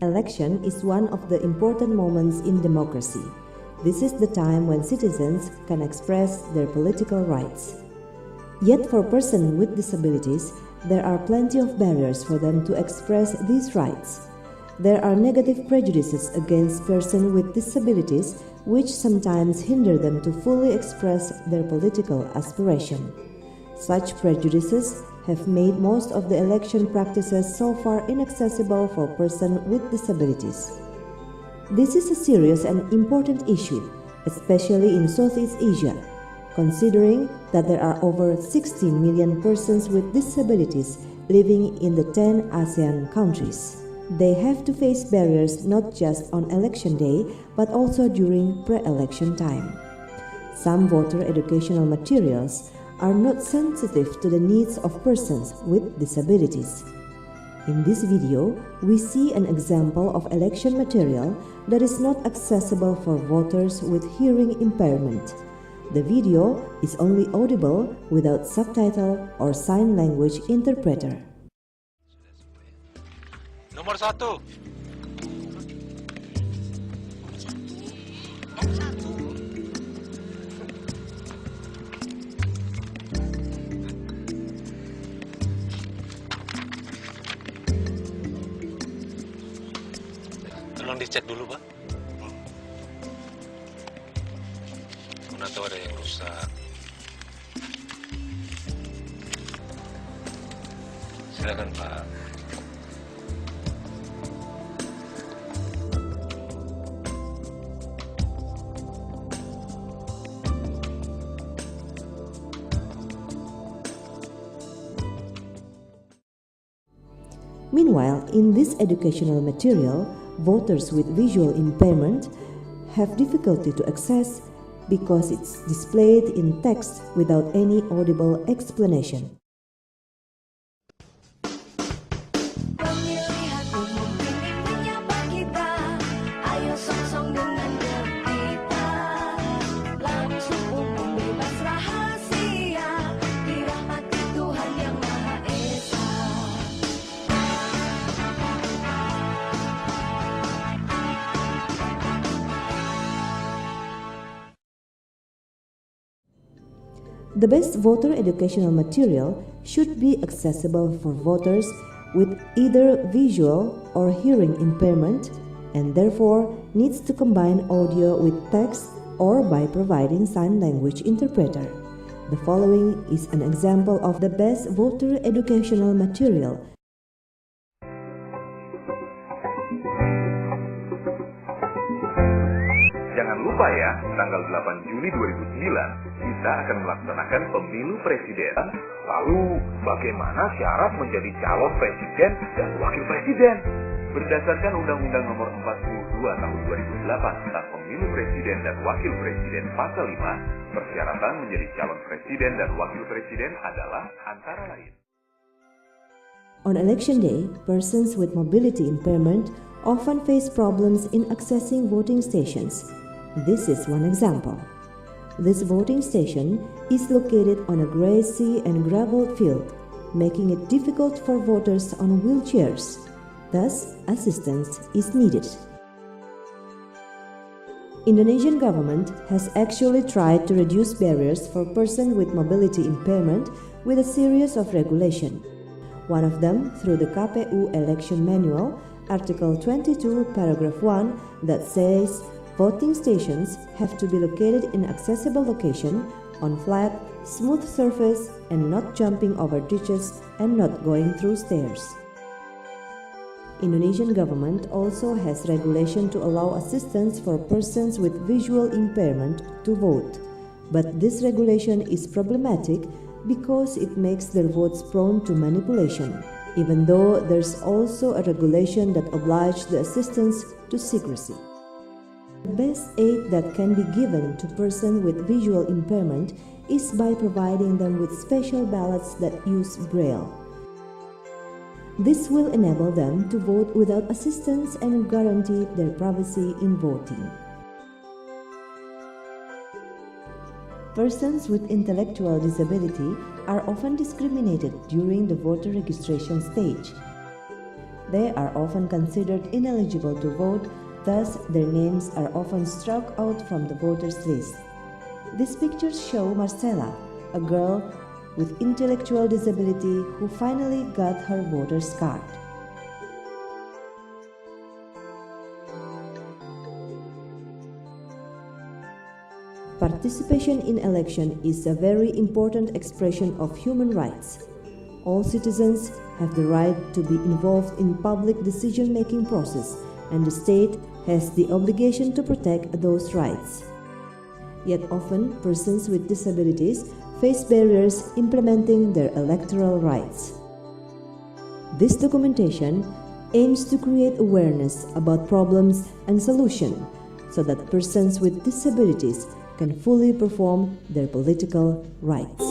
Election is one of the important moments in democracy. This is the time when citizens can express their political rights. Yet for persons with disabilities, there are plenty of barriers for them to express these rights. There are negative prejudices against persons with disabilities which sometimes hinder them to fully express their political aspiration. Such prejudices have made most of the election practices so far inaccessible for persons with disabilities. This is a serious and important issue, especially in Southeast Asia, considering that there are over 16 million persons with disabilities living in the 10 ASEAN countries. They have to face barriers not just on election day, but also during pre-election time. Some voter educational materials are not sensitive to the needs of persons with disabilities. In this video, we see an example of election material that is not accessible for voters with hearing impairment. The video is only audible without subtitle or sign language interpreter. Nomor 1. Tolong dicek dulu, Pak. Mana tahu ada yang rusak. Silakan, Pak. Meanwhile, in this educational material, voters with visual impairment have difficulty to access because it's displayed in text without any audible explanation. The best voter educational material should be accessible for voters with either visual or hearing impairment and therefore needs to combine audio with text or by providing sign language interpreter. The following is an example of the best voter educational material. Jangan lupa ya, tanggal 8 Juli 2009 kita akan melaksanakan pemilu presiden. Lalu, bagaimana syarat menjadi calon presiden dan wakil presiden? Berdasarkan Undang-Undang Nomor 42 Tahun 2008 tentang Pemilu Presiden dan Wakil Presiden Pasal 5, persyaratan menjadi calon presiden dan wakil presiden adalah antara lain. On election day, persons with mobility impairment often face problems in accessing voting stations. This is one example. This voting station is located on a grassy and gravel field, making it difficult for voters on wheelchairs. Thus, assistance is needed. Indonesian government has actually tried to reduce barriers for persons with mobility impairment with a series of regulations. One of them through the KPU Election Manual, Article 22, Paragraph 1, that says voting stations have to be located in accessible location, on flat, smooth surface, and not jumping over ditches and not going through stairs. Indonesian government also has regulation to allow assistance for persons with visual impairment to vote. But this regulation is problematic because it makes their votes prone to manipulation, even though there's also a regulation that obliges the assistance to secrecy. The best aid that can be given to persons with visual impairment is by providing them with special ballots that use Braille. This will enable them to vote without assistance and guarantee their privacy in voting. Persons with intellectual disability are often discriminated during the voter registration stage. They are often considered ineligible to vote, thus their names are often struck out from the voters list. These pictures show Marcela, a girl with intellectual disability who finally got her voter's card. Participation in election is a very important expression of human rights. All citizens have the right to be involved in public decision-making process, and the state has the obligation to protect those rights. Yet often, persons with disabilities face barriers implementing their electoral rights. This documentation aims to create awareness about problems and solutions so that persons with disabilities can fully perform their political rights.